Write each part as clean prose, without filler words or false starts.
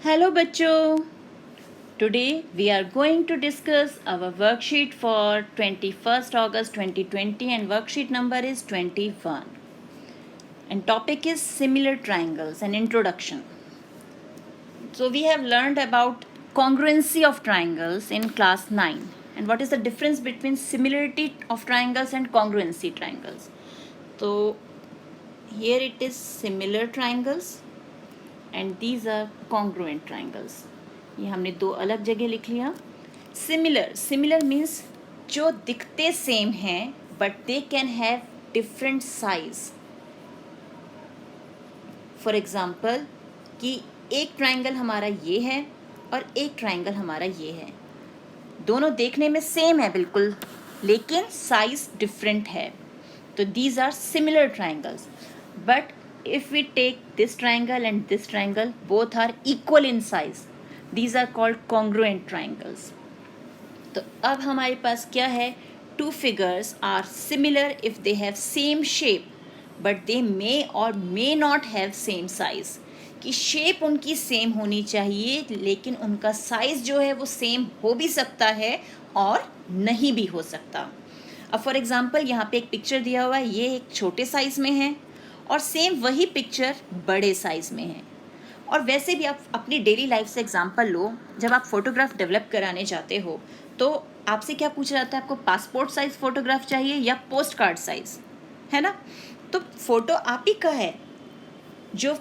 Hello बच्चों, today we are going to discuss our worksheet for 21st August 2020 and worksheet number is 21 and topic is similar triangles and introduction. So we have learned about congruency of triangles in class 9 and what is the difference between similarity of triangles and congruency triangles. So here it is similar triangles and these are congruent triangles. ये हमने दो अलग जगह लिख लिया. Similar means जो दिखते same हैं but they can have different size. For example कि एक ट्राइंगल हमारा ये है और एक ट्राइंगल हमारा ये है, दोनों देखने में सेम है बिल्कुल लेकिन साइज डिफरेंट है, तो these are similar triangles. But if we take this triangle and this triangle, both are equal in size, these are called congruent triangles. तो अब हमारे पास क्या है, two figures are similar if they have same shape but they may or may not have same size. कि shape उनकी same होनी चाहिए लेकिन उनका साइज जो है वो सेम हो भी सकता है और नहीं भी हो सकता. अब फॉर एग्जाम्पल यहाँ पे एक पिक्चर दिया हुआ है, ये एक छोटे साइज में है और सेम वही पिक्चर बड़े साइज़ में है. और वैसे भी आप अपनी डेली लाइफ से एग्जांपल लो, जब आप फोटोग्राफ डेवलप कराने जाते हो तो आपसे क्या पूछा जाता है, आपको पासपोर्ट साइज़ फ़ोटोग्राफ चाहिए या पोस्ट कार्ड साइज़, है ना. तो फ़ोटो आप ही का है, जो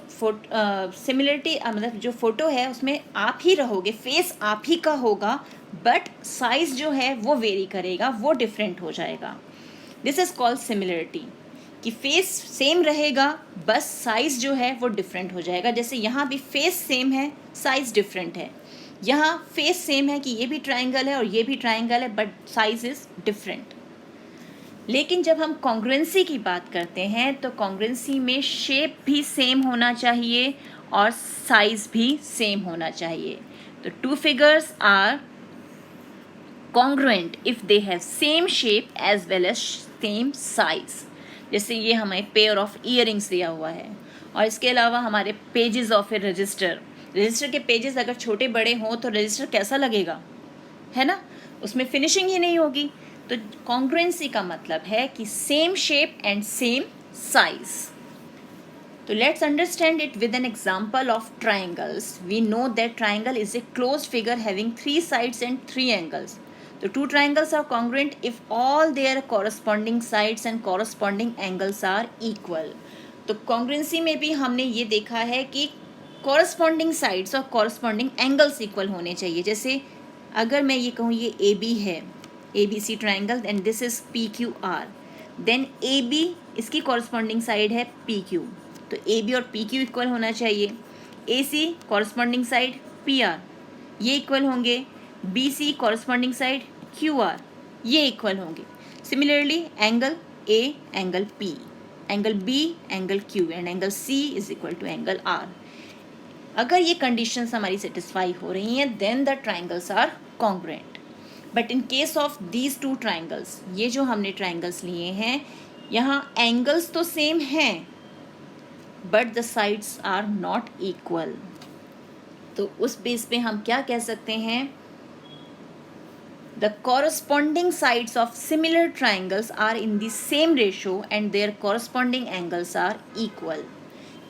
सिमिलरिटी मतलब जो फ़ोटो है उसमें आप ही रहोगे, फेस आप ही का होगा बट साइज़ जो है वो वेरी करेगा, वो डिफरेंट हो जाएगा. दिस इज़ कॉल्ड सिमिलरिटी कि फेस सेम रहेगा बस साइज़ जो है वो डिफरेंट हो जाएगा. जैसे यहाँ भी फेस सेम है, साइज़ डिफरेंट है. यहाँ फेस सेम है कि ये भी ट्राइंगल है और ये भी ट्राइंगल है बट साइज़ इज़ डिफरेंट. लेकिन जब हम कॉन्ग्रुएंसी की बात करते हैं तो कॉन्ग्रुएंसी में शेप भी सेम होना चाहिए और साइज़ भी सेम होना चाहिए. तो two figures are congruent if they have same shape as well as same size. जैसे ये हमें पेयर ऑफ ईयरिंग्स दिया हुआ है और इसके अलावा हमारे पेजेस ऑफ ए रजिस्टर के पेजेस अगर छोटे बड़े हों तो रजिस्टर कैसा लगेगा, है ना, उसमें फिनिशिंग ही नहीं होगी. तो कॉन्ग्रुएंसी का मतलब है कि same shape and same size. So let's understand it with an example of triangles. We know that triangle is a closed figure having three sides and three angles. The two triangles are congruent if all their corresponding sides and corresponding angles are equal. तो congruency में भी हमने ये देखा है कि corresponding sides और corresponding angles equal होने चाहिए. जैसे अगर मैं ये कहूँ ये AB है, ABC triangle and this is PQR, then AB इसकी corresponding side है PQ, तो AB और PQ इक्वल होना चाहिए. AC कॉरस्पॉन्डिंग साइड PR ये इक्वल होंगे. BC कॉरस्पॉन्डिंग साइड QR ये इक्वल होंगे. Similarly angle A angle P, angle B angle Q and angle C is equal to angle R. अगर ये कंडीशंस हमारी सेटिस्फाई हो रही हैं then the triangles are congruent. But in case of these two triangles, ये जो हमने triangles लिए हैं यहाँ एंगल्स तो सेम हैं but the sides are not equal. तो उस बेस पे हम क्या कह सकते हैं, the corresponding sides of similar triangles are in the same ratio and their corresponding angles are equal.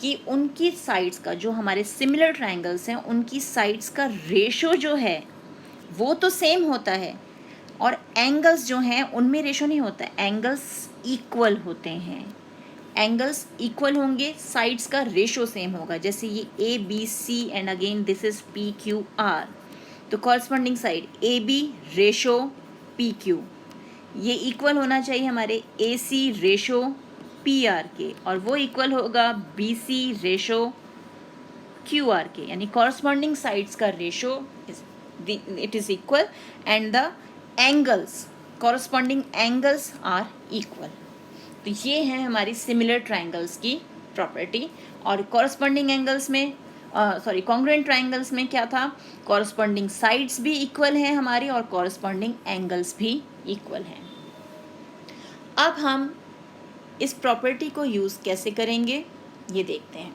कि उनकी साइड्स का, जो हमारे सिमिलर ट्राइंगल्स हैं उनकी साइड्स का रेशो जो है वो तो सेम होता है और एंगल्स जो हैं उनमें रेशो नहीं होता, एंगल्स इक्वल होते हैं. एंगल्स इक्वल होंगे, साइड्स का रेशो सेम होगा. जैसे ये ABC and again this is PQR, तो corresponding side AB ratio PQ ये इक्वल होना चाहिए हमारे AC रेशो PR के, और वो इक्वल होगा BC रेशो QR के. यानी कॉरस्पॉन्डिंग साइड्स का ratio it is equal and the angles corresponding angles are equal. तो ये है हमारी सिमिलर ट्राइंगल्स की प्रॉपर्टी. और कॉरस्पॉन्डिंग एंगल्स में कॉन्ग्रुएंट ट्राइंगल्स में क्या था, कॉरस्पॉन्डिंग साइड्स भी इक्वल हैं हमारी और कॉरस्पॉन्डिंग एंगल्स भी इक्वल हैं. अब हम इस प्रॉपर्टी को यूज़ कैसे करेंगे ये देखते हैं.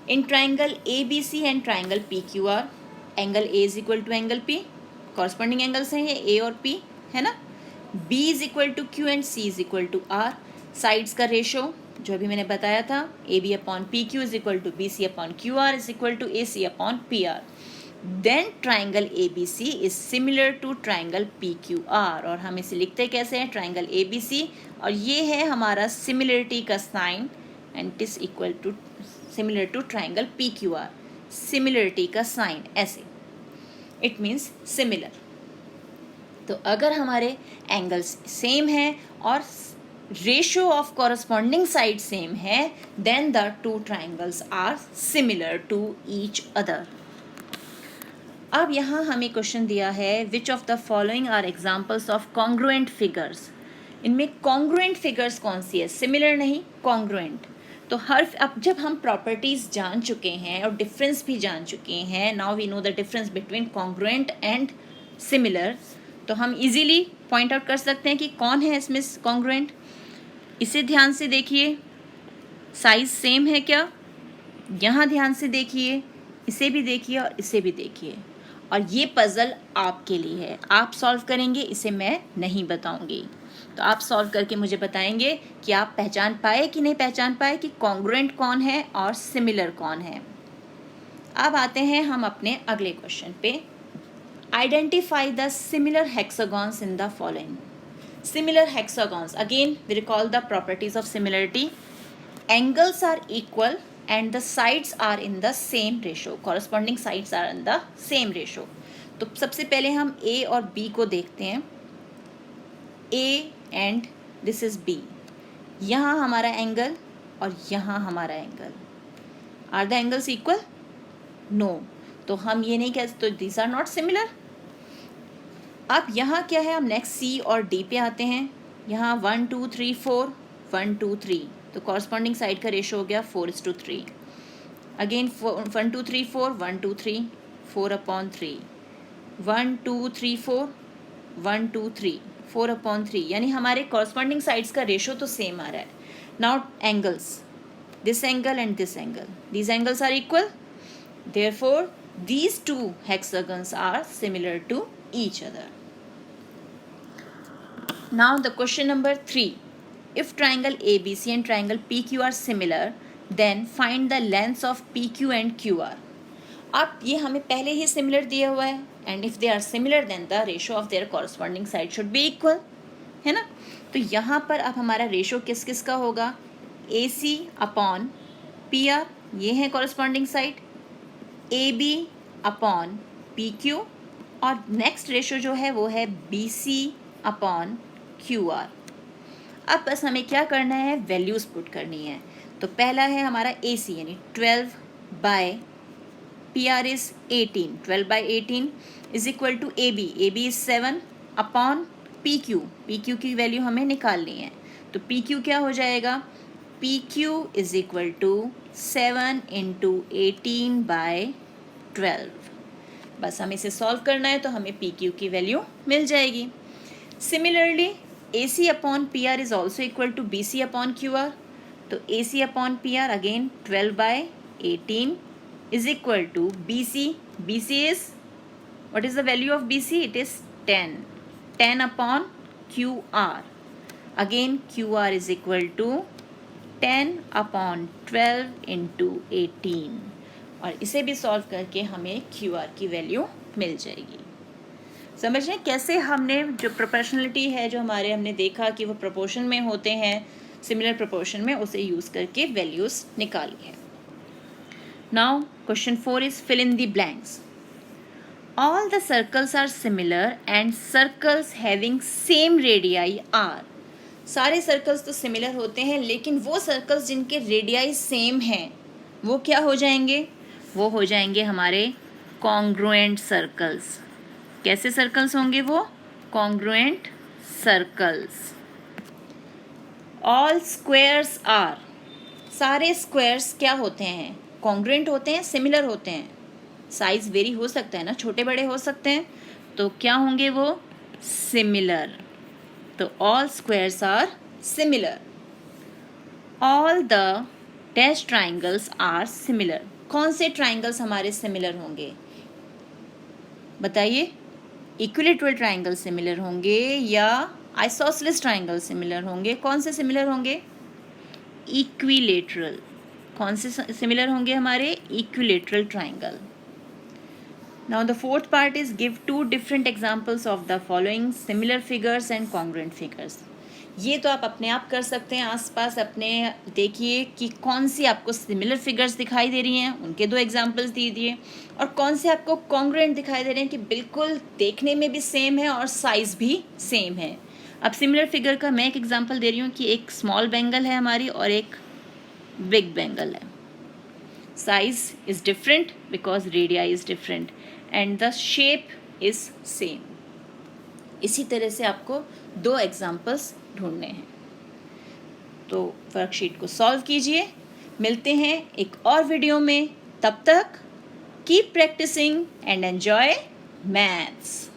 In triangle ABC and triangle PQR, angle A is equal to angle P, corresponding angles हैं ये A और P, है ना. B is equal to Q and C is equal to R. Sides का रेशो जो अभी मैंने बताया था, AB upon PQ is equal to BC upon QR is equal to AC upon PR. Then triangle ABC is similar to triangle PQR. और हम इसे लिखते कैसे हैं, triangle ABC, और ये है हमारा similarity का sign, and it is equal to similar to triangle PQR. Similarity का साइन ऐसे, it means similar. तो अगर हमारे एंगल्स सेम है और ratio of corresponding side same है, then the two triangles are similar to each other. अब यहाँ हमें क्वेश्चन दिया है, which of the following are examples of congruent figures. इनमें कॉन्ग्रुएंट फिगर्स कौन सी है, सिमिलर नहीं, कॉन्ग्रुएंट. तो अब जब हम प्रॉपर्टीज जान चुके हैं और डिफरेंस भी जान चुके हैं, now we know the difference between congruent and similar, तो हम इजीली पॉइंट आउट कर सकते हैं कि कौन है इसमें कॉन्ग्रुएंट. इसे ध्यान से देखिए, साइज सेम है क्या, यहाँ ध्यान से देखिए, इसे भी देखिए और इसे भी देखिए, और ये पजल आपके लिए है, आप सॉल्व करेंगे, इसे मैं नहीं बताऊंगी. तो आप सॉल्व करके मुझे बताएंगे कि आप पहचान पाए कि नहीं पहचान पाए कि कॉन्ग्रुएंट कौन है और सिमिलर कौन है. अब आते हैं हम अपने अगले क्वेश्चन पे. Identify the similar hexagons in the following. Similar hexagons, again we recall the properties of similarity. Angles are equal and the sides are in the same ratio, corresponding sides are in the same ratio. तो सबसे पहले हम A और B को देखते हैं. A and this is B. यहाँ हमारा एंगल और यहाँ हमारा angle. Are the angles equal? No. तो हम ये नहीं कह सकते, तो these are not similar. अब यहाँ क्या है, हम नेक्स्ट C और D पे आते हैं. यहाँ 1 2 3 4 1 2 3, तो कॉरस्पॉन्डिंग साइड का रेशो हो गया 4:3. अगेन 1 2 3 4 1 2 3 4/3 1 2 3 4 1 2 3 4/3, यानी हमारे कॉरस्पॉन्डिंग साइड्स का रेशो तो सेम आ रहा है. Now angles, this angle and this angle, these angles are equal, therefore these two hexagons are similar to each other. Now the question number 3. If triangle ABC and triangle PQ are similar, then find the lengths of PQ and QR. अब ये हमें पहले ही similar दिया हुआ है, and if they are similar then the ratio of their corresponding side should be equal, है ना. तो यहाँ पर अब हमारा रेशो किस किस का होगा, AC अपॉन PR, ये है corresponding side, AB upon PQ, और नेक्स्ट रेशो जो है वो है BC अपॉन QR. अब बस हमें क्या करना है, वैल्यूज़ पुट करनी है. तो पहला है हमारा AC यानी 12 by PR is 18, 12 by 18 is equal to AB, AB is 7 upon PQ, PQ की वैल्यू हमें निकालनी है. तो PQ क्या हो जाएगा, PQ is equal to 7 × 18 by 12. बस हमें इसे सॉल्व करना है तो हमें PQ की वैल्यू मिल जाएगी. Similarly AC upon PR is also equal to BC upon QR. तो AC upon PR again 12 by 18 is equal to BC. BC is, what is the value of BC, it is 10, 10 upon QR. Again QR is equal to 10 upon 12 × 18, और इसे भी solve करके हमें QR की value मिल जाएगी. समझ रहे हैं कैसे हमने जो प्रोपोर्शनलिटी है, जो हमारे हमने देखा कि वो प्रोपोर्शन में होते हैं, सिमिलर प्रोपोर्शन में, उसे यूज़ करके वैल्यूज़ निकाली है. Now question 4 is fill in the blanks. All the circles are similar and circles having same radii are. सारे सर्कल्स तो सिमिलर होते हैं, लेकिन वो सर्कल्स जिनके रेडियाई सेम हैं वो क्या हो जाएंगे, वो हो जाएंगे हमारे कॉन्ग्रुएंट सर्कल्स. कैसे सर्कल्स होंगे वो, congruent circles. All squares are, सारे स्क्वायर्स क्या होते हैं, कॉन्ग्रुएंट होते हैं, सिमिलर होते हैं. साइज वेरी हो सकता है ना, छोटे बड़े हो सकते हैं, तो क्या होंगे वो, सिमिलर. तो all squares are similar. All the dash triangles are similar. कौन से ट्राइंगल्स हमारे सिमिलर होंगे बताइए? इक्विलेटरल ट्राइंगल सिमिलर होंगे या आइसोसेलेस ट्राइंगल सिमिलर होंगे? कौन से सिमिलर होंगे? इक्विलेटरल। कौन से सिमिलर होंगे हमारे? Equilateral triangle. Now the fourth part is give two different examples of the following similar figures and congruent figures. ये तो आप अपने आप कर सकते हैं, आसपास अपने देखिए कि कौन सी आपको सिमिलर फिगर्स दिखाई दे रही हैं, उनके दो एग्जांपल्स दीजिए, और कौन से आपको कॉन्ग्रुएंट दिखाई दे रहे हैं कि बिल्कुल देखने में भी सेम है और साइज़ भी सेम है। अब सिमिलर फिगर का मैं एक एग्जांपल दे रही हूँ कि एक स्मॉल बेंगल है हमारी और एक बिग बेंगल है। Size is different because radii is different and the shape is same. इसी तरह से आपको दो एग्जाम्पल्स ढूंढने हैं। तो वर्कशीट को सॉल्व कीजिए। मिलते हैं एक और वीडियो में। तब तक keep practising and enjoy maths.